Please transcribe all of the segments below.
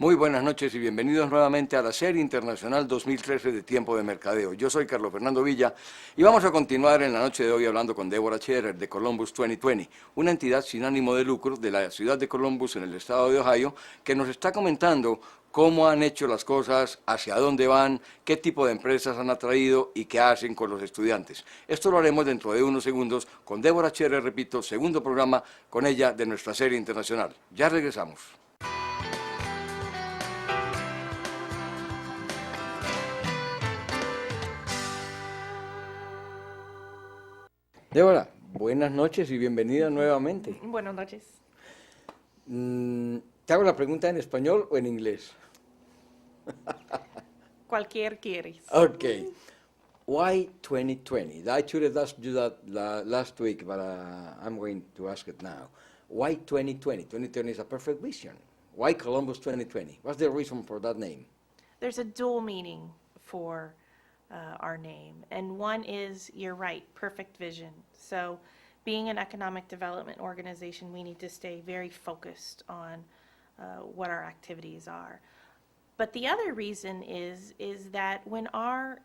Muy buenas noches y bienvenidos nuevamente a la serie internacional 2013 de Tiempo de Mercadeo. Yo soy Carlos Fernando Villa y vamos a continuar en la noche de hoy hablando con Deborah Scherer de Columbus 2020, una entidad sin ánimo de lucro de la ciudad de Columbus en el estado de Ohio, que nos está comentando cómo han hecho las cosas, hacia dónde van, qué tipo de empresas han atraído y qué hacen con los estudiantes. Esto lo haremos dentro de unos segundos con Deborah Scherer, repito, segundo programa con ella de nuestra serie internacional. Ya regresamos. Débora, buenas noches y bienvenida nuevamente. Buenas noches. ¿Te hago la pregunta en español o en inglés? Cualquier quieres. Okay. Why 2020? I should have asked you that last week, but I'm going to ask it now. Why 2020? 2020 is a perfect vision. Why Columbus 2020? What's the reason for that name? There's a dual meaning for our name. And one is, you're right, perfect vision. So being an economic development organization, we need to stay very focused on what our activities are. But the other reason is that when our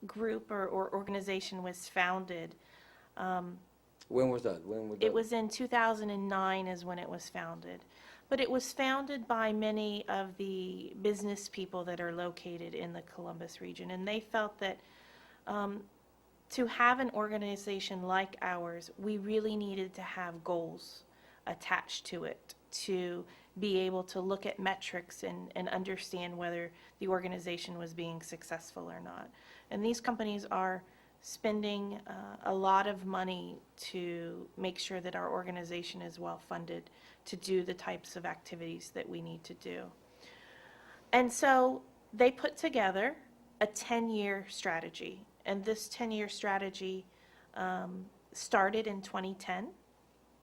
group or organization was founded, When was that? it was in 2009 is when it was founded. But it was founded by many of the business people that are located in the Columbus region. And they felt that to have an organization like ours, we really needed to have goals attached to it to be able to look at metrics and understand whether the organization was being successful or not. And these companies are spending a lot of money to make sure that our organization is well funded to do the types of activities that we need to do. And so they put together a 10-year strategy. And this 10-year strategy started in 2010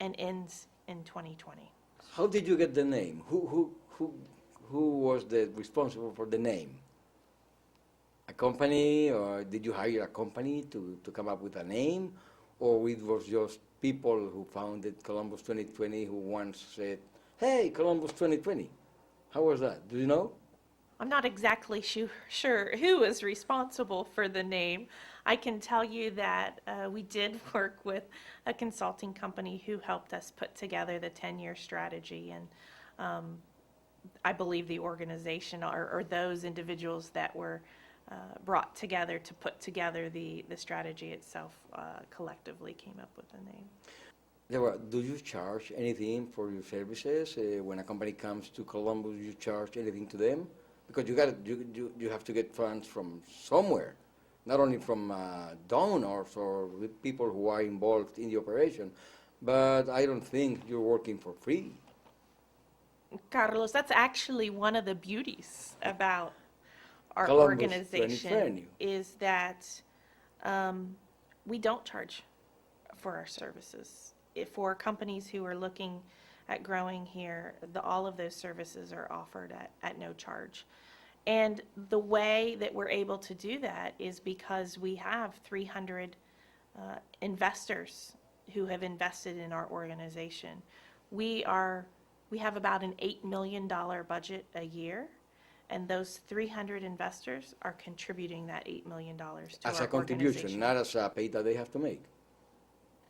and ends in 2020. How did you get the name? Who was the responsible for the name? A company, or did you hire a company to come up with a name? Or it was just people who founded Columbus 2020 who once said, hey, Columbus 2020. How was that? Do you know? I'm not exactly sure who is responsible for the name. I can tell you that we did work with a consulting company who helped us put together the 10-year strategy. And I believe the organization or those individuals that were brought together to put together the strategy itself collectively came up with the name. Deborah, do you charge anything for your services? When a company comes to Columbus, you charge anything to them? Because you have to get funds from somewhere, not only from donors or people who are involved in the operation, but I don't think you're working for free. Carlos, that's actually one of the beauties about our Columbus organization 2020. is that we don't charge for our services. For companies who are looking at growing here, all of those services are offered at no charge. And the way that we're able to do that is because we have 300 investors who have invested in our organization. We have about an $8 million budget a year. And those 300 investors are contributing that $8 million to our organization. As a contribution, not as a pay that they have to make.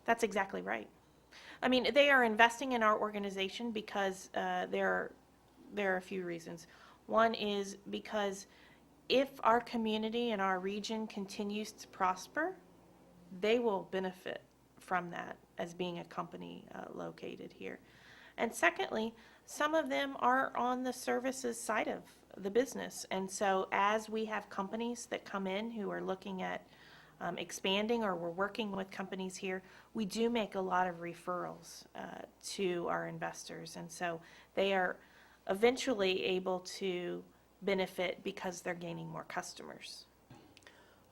That's exactly right. I mean, they are investing in our organization because there are a few reasons. One is because if our community and our region continues to prosper, they will benefit from that as being a company located here. And secondly, some of them are on the services side of the business. And so as we have companies that come in who are looking at expanding, or we're working with companies here, we do make a lot of referrals to our investors. And so they are eventually able to benefit because they're gaining more customers.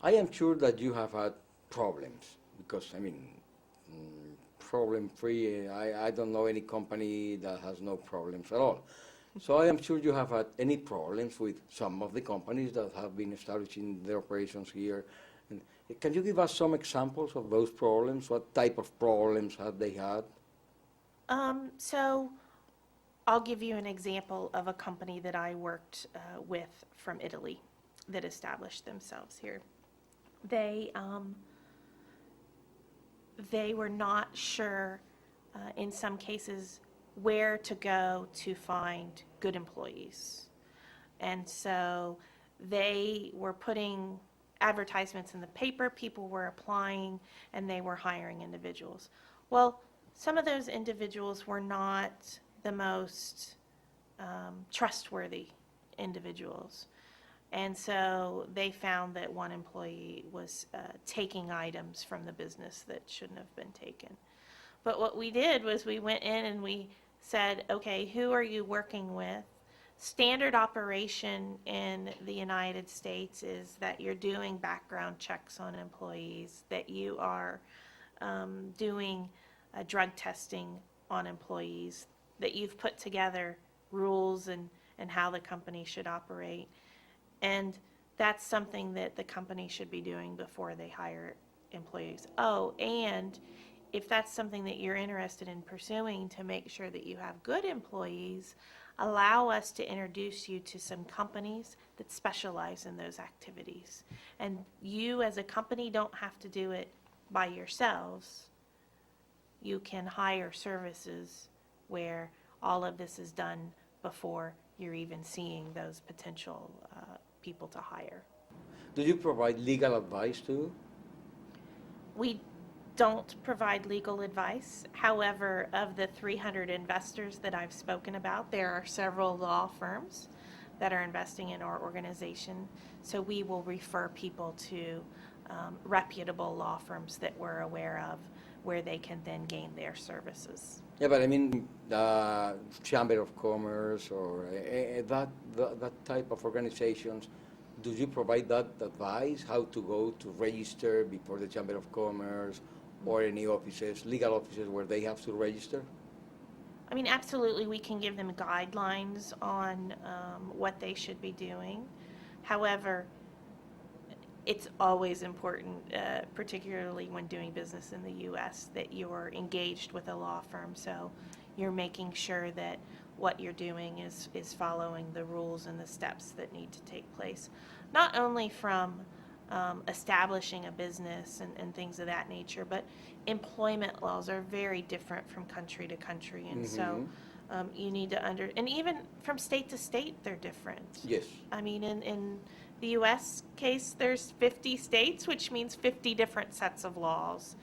I am sure that you have had problems because, I mean, problem-free, I don't know any company that has no problems at all. So I am sure you have had any problems with some of the companies that have been establishing their operations here. And can you give us some examples of those problems? What type of problems have they had? So I'll give you an example of a company that I worked with from Italy that established themselves here. They were not sure, in some cases, where to go to find good employees. And so they were putting advertisements in the paper, people were applying, and they were hiring individuals. Well, some of those individuals were not the most trustworthy individuals. And so they found that one employee was taking items from the business that shouldn't have been taken. But what we did was we went in and we said, okay, who are you working with? Standard operation in the United States is that you're doing background checks on employees, that you are doing drug testing on employees, that you've put together rules and how the company should operate. And that's something that the company should be doing before they hire employees. Oh, and if that's something that you're interested in pursuing to make sure that you have good employees, allow us to introduce you to some companies that specialize in those activities. And you as a company don't have to do it by yourselves. You can hire services where all of this is done before you're even seeing those potential people to hire. Do you provide legal advice too? We don't provide legal advice. However, of the 300 investors that I've spoken about, there are several law firms that are investing in our organization. So we will refer people to reputable law firms that we're aware of, where they can then gain their services. Yeah, but I mean, Chamber of Commerce or that type of organizations, do you provide that advice, how to go to register before the Chamber of Commerce or any offices, legal offices where they have to register? I mean, absolutely, we can give them guidelines on what they should be doing. However, it's always important, particularly when doing business in the U.S., that you're engaged with a law firm. So you're making sure that what you're doing is following the rules and the steps that need to take place, not only from establishing a business and things of that nature, but employment laws are very different from country to country. And so you need to and even from state to state, they're different. Yes. I mean, in the U.S. case, there's 50 states, which means 50 different sets of laws.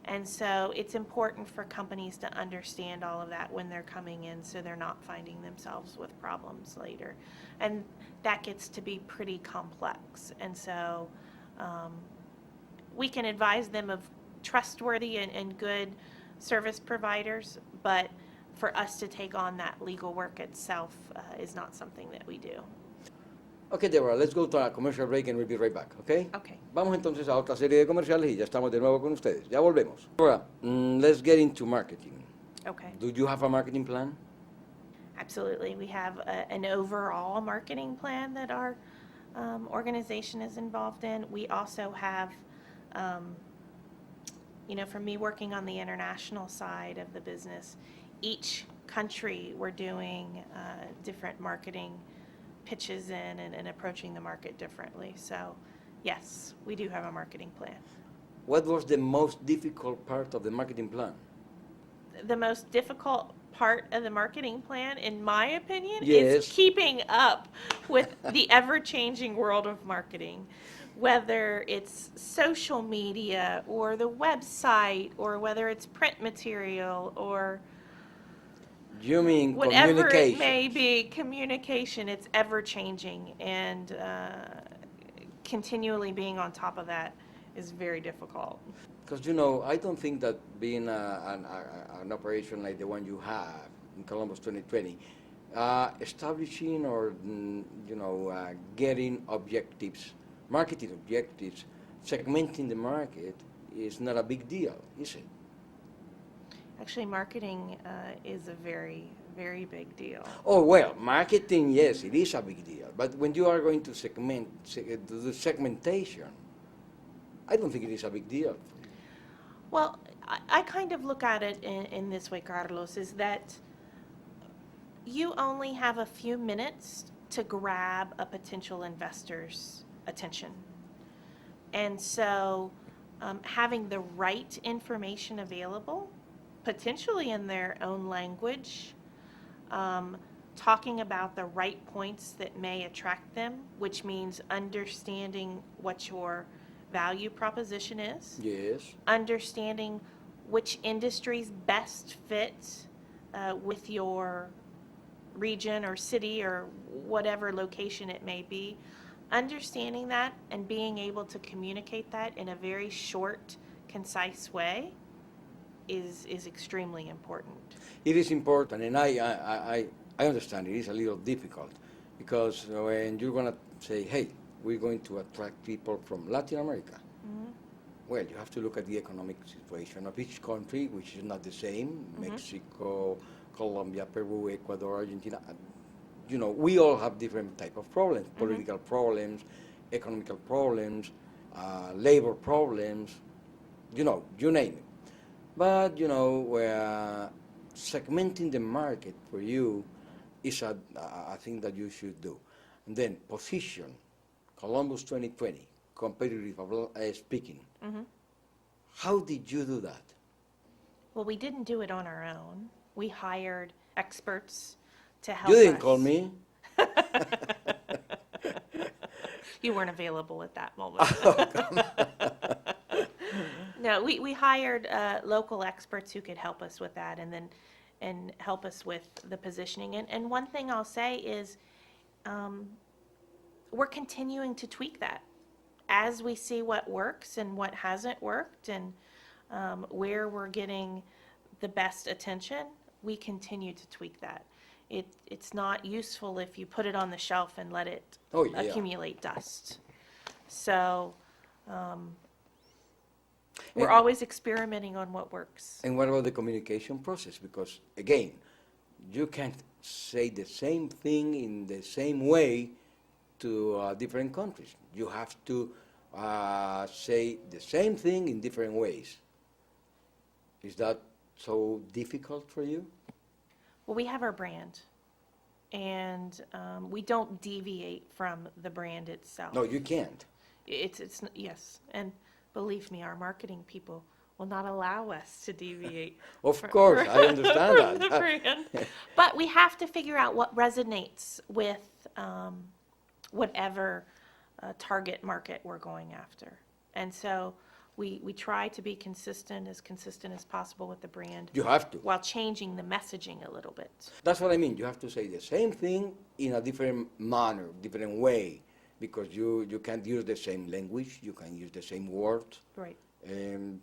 And so it's important for companies to understand all of that when they're coming in, so they're not finding themselves with problems later. And that gets to be pretty complex. And so we can advise them of trustworthy and good service providers, but for us to take on that legal work itself is not something that we do. Okay, Deborah, let's go to a commercial break and we'll be right back, okay? Okay. Vamos entonces a otra serie de comerciales y ya estamos de nuevo con ustedes. Ya volvemos. Deborah, let's get into marketing. Okay. Do you have a marketing plan? Absolutely. We have an overall marketing plan that our organization is involved in. We also have, for me working on the international side of the business, each country we're doing different marketing pitches in and approaching the market differently. So, yes, we do have a marketing plan. What was the most difficult part of the marketing plan? The most difficult part of the marketing plan, in my opinion, Yes. is keeping up with the ever-changing world of marketing, whether it's social media or the website or whether it's print material or You mean whatever communication? it may be, communication. It's ever-changing, and continually being on top of that is very difficult. Because, I don't think that being an operation like the one you have in Columbus 2020, establishing or, getting objectives, marketing objectives, segmenting the market is not a big deal, is it? Actually, marketing is a very, very big deal. Oh, well, marketing, yes, it is a big deal. But when you are going to do the segmentation, I don't think it is a big deal. Well, I kind of look at it in this way, Carlos, is that you only have a few minutes to grab a potential investor's attention. And so, having the right information available, potentially in their own language, um, talking about the right points that may attract them, which means understanding what your value proposition is, Yes. understanding which industries best fit with your region or city or whatever location it may be, understanding that and being able to communicate that in a very short, concise way is extremely important. It is important, and I understand it is a little difficult because when you're going to say, hey, we're going to attract people from Latin America, well, you have to look at the economic situation of each country, which is not the same. Mexico, Colombia, Peru, Ecuador, Argentina. You know, we all have different type of problems, political problems, economical problems, labor problems, you know, you name it. But, you know, segmenting the market for you is a thing that you should do. And then position, Columbus 2020, competitive speaking. How did you do that? Well, we didn't do it on our own. We hired experts to help You didn't us. call me. You weren't available at that moment. No, we hired local experts who could help us with that and help us with the positioning. And one thing I'll say is we're continuing to tweak that as we see what works and what hasn't worked and where we're getting the best attention. We continue to tweak that. It's not useful if you put it on the shelf and let it accumulate dust. So we're always experimenting on what works. And what about the communication process? Because, again, you can't say the same thing in the same way to different countries. You have to say the same thing in different ways. Is that so difficult for you? Well, we have our brand, and we don't deviate from the brand itself. No, you can't. It's yes, and believe me, our marketing people will not allow us to deviate. Of course, I understand from the that. brand. But we have to figure out what resonates with whatever target market we're going after. And so we try to be consistent as possible with the brand. You have to. While changing the messaging a little bit. That's what I mean. You have to say the same thing in a different manner, different way, because you can't use the same language, you can use the same words. Right.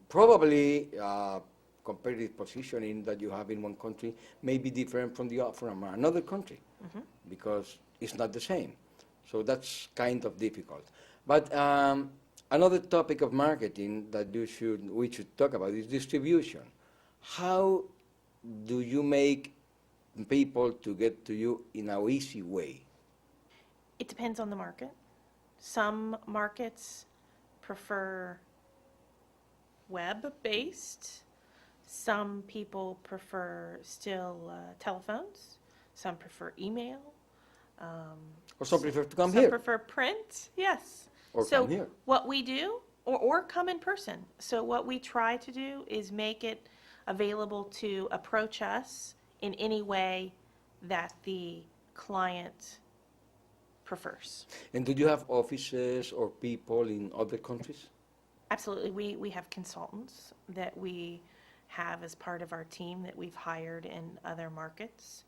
Probably competitive positioning that you have in one country may be different from another country because it's not the same. So that's kind of difficult. But another topic of marketing that we should talk about is distribution. How do you make people to get to you in an easy way? It depends on the market. Some markets prefer web-based. Some people prefer still telephones. Some prefer email. Or some prefer to come Some here. prefer print, yes. Or So come here. what we do, or come in person. So what we try to do is make it available to approach us in any way that the client prefers. And do you have offices or people in other countries? Absolutely. We have consultants that we have as part of our team that we've hired in other markets.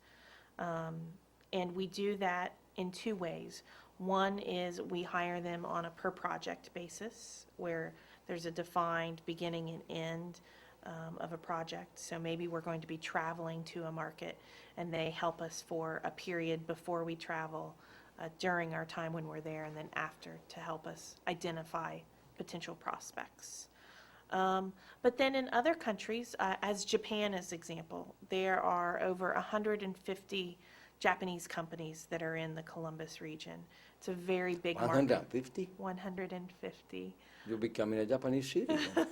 And we do that in two ways. One is we hire them on a per project basis where there's a defined beginning and end of a project. So maybe we're going to be traveling to a market and they help us for a period before we travel, during our time when we're there, and then after to help us identify potential prospects. But then in other countries, as Japan as example, there are over 150 Japanese companies that are in the Columbus region. It's a very big market. 150? 150. You're becoming a Japanese citizen.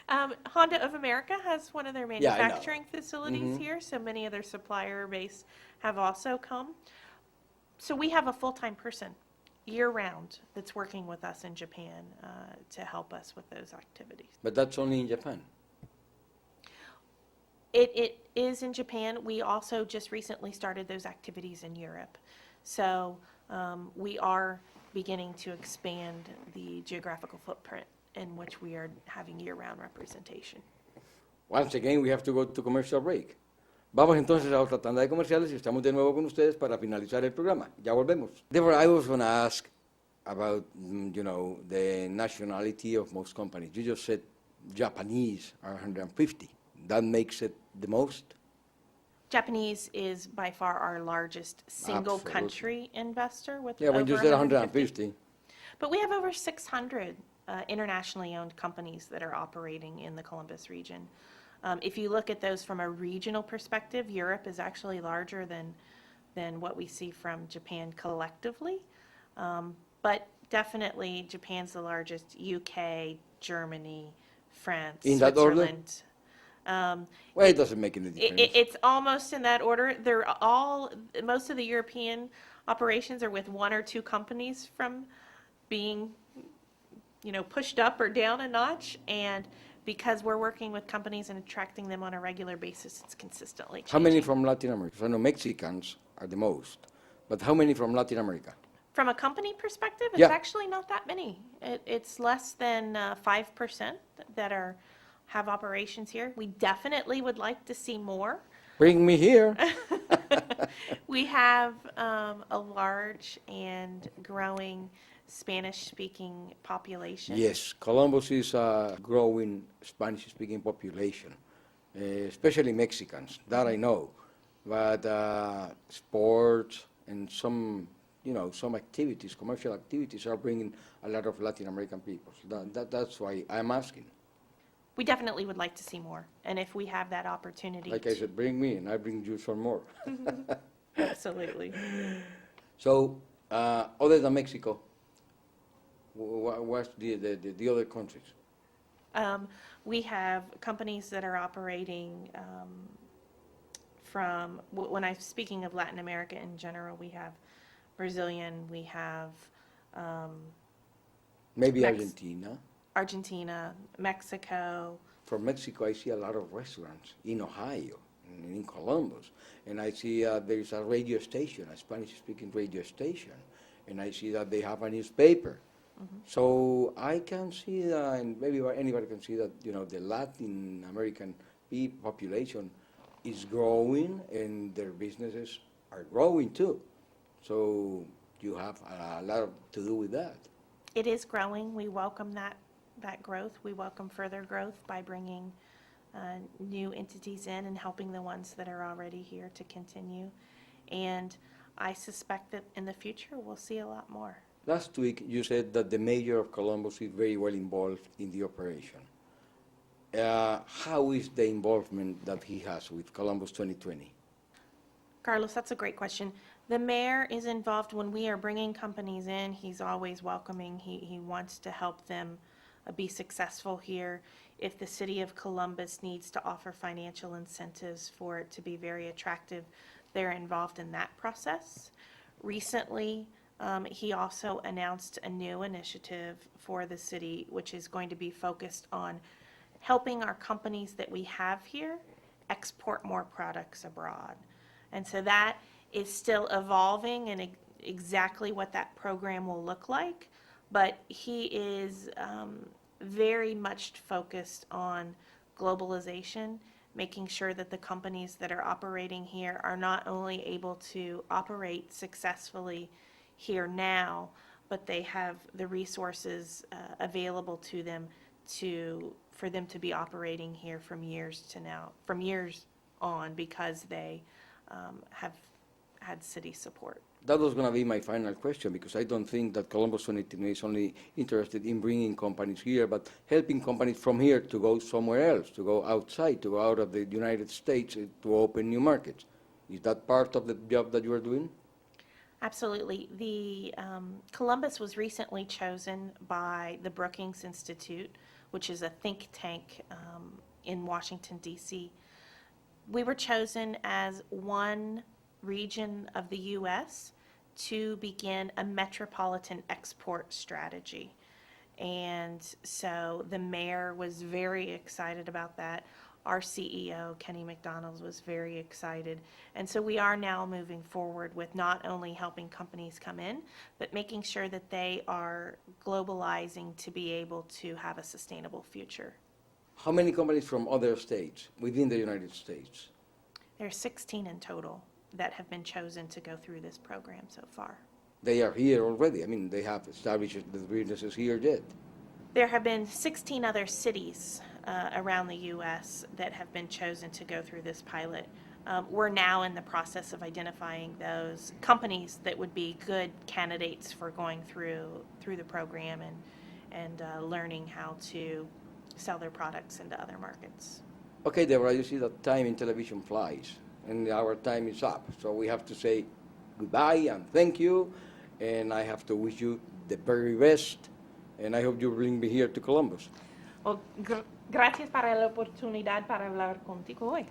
Honda of America has one of their Yeah, I know. manufacturing facilities here, so many of their supplier base have also come. So we have a full-time person year-round that's working with us in Japan to help us with those activities. But that's only in Japan. It is in Japan. We also just recently started those activities in Europe. So we are beginning to expand the geographical footprint in which we are having year-round representation. Once again, we have to go to commercial break. Vamos entonces a otra tanda de comerciales y estamos de nuevo con ustedes para finalizar el programa. Ya volvemos. Deborah, I was going to ask about, the nationality of most companies. You just said Japanese are 150. That makes it the most? Japanese is by far our largest single Absolutely. country investor with Yeah, when over you said 150. 150. But we have over 600 internationally owned companies that are operating in the Columbus region. If you look at those from a regional perspective, Europe is actually larger than what we see from Japan collectively. But definitely Japan's the largest, UK, Germany, France, In that order? Switzerland. Well, it doesn't make any difference. It's almost in that order. Most of the European operations are with one or two companies from being, pushed up or down a notch. And because we're working with companies and attracting them on a regular basis, it's consistently changing. How many from Latin America? So I know Mexicans are the most, but how many from Latin America? From a company perspective, it's Yeah. actually not that many. It's less than 5% that have operations here. We definitely would like to see more. Bring me here. We have a large and growing Spanish-speaking population. Yes, Columbus is a growing Spanish-speaking population, especially Mexicans. That I know. But sports and some activities, commercial activities, are bringing a lot of Latin American people. So that's why I'm asking. We definitely would like to see more, and if we have that opportunity. Like I said, bring me, and I bring you some more. Absolutely. So, other than Mexico, what's the other countries? We have companies that are operating when I'm speaking of Latin America in general, we have Brazilian, we have Maybe Argentina. Argentina, Mexico. From Mexico, I see a lot of restaurants in Ohio, in Columbus, and I see there is a radio station, a Spanish-speaking radio station, and I see that they have a newspaper. Mm-hmm. So I can see that, and maybe anybody can see that, the Latin American population is growing, and their businesses are growing too. So you have a lot to do with that. It is growing. We welcome that growth. We welcome further growth by bringing new entities in and helping the ones that are already here to continue. And I suspect that in the future we'll see a lot more. Last week you said that the mayor of Columbus is very well involved in the operation. How is the involvement that he has with Columbus 2020? Carlos, that's a great question. The mayor is involved when we are bringing companies in. He's always welcoming. He wants to help them be successful here. If the city of Columbus needs to offer financial incentives for it to be very attractive, they're involved in that process. Recently, he also announced a new initiative for the city, which is going to be focused on helping our companies that we have here export more products abroad. And so that is still evolving and exactly what that program will look like. But he is very much focused on globalization, making sure that the companies that are operating here are not only able to operate successfully here now, but they have the resources available to them for them to be operating here from years on, because they have had city support. That was going to be my final question, because I don't think that Columbus 2020 is only interested in bringing companies here, but helping companies from here to go somewhere else, to go outside, to go out of the United States to open new markets. Is that part of the job that you are doing? Absolutely. The Columbus was recently chosen by the Brookings Institute, which is a think tank in Washington, D.C. We were chosen as one region of the U.S. to begin a metropolitan export strategy. And so the mayor was very excited about that. Our CEO, Kenny McDonald, was very excited. And so we are now moving forward with not only helping companies come in, but making sure that they are globalizing to be able to have a sustainable future. How many companies from other states within the United States? There are 16 in total that have been chosen to go through this program so far. They are here already. I mean, they have established the businesses here yet. There have been 16 other cities around the U.S. that have been chosen to go through this pilot. We're now in the process of identifying those companies that would be good candidates for going through the program and learning how to sell their products into other markets. Okay, Deborah, you see that time in television flies, and our time is up. So we have to say goodbye and thank you, and I have to wish you the very best, and I hope you bring me here to Columbus. Well, gracias para la oportunidad para hablar contigo hoy.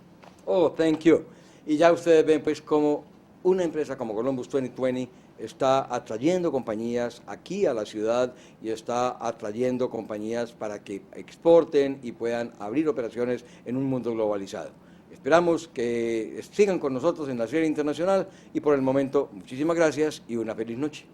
Oh, thank you. Y ya ustedes ven pues como una empresa como Columbus 2020 está atrayendo compañías aquí a la ciudad y está atrayendo compañías para que exporten y puedan abrir operaciones en un mundo globalizado. Esperamos que sigan con nosotros en la serie internacional y por el momento muchísimas gracias y una feliz noche.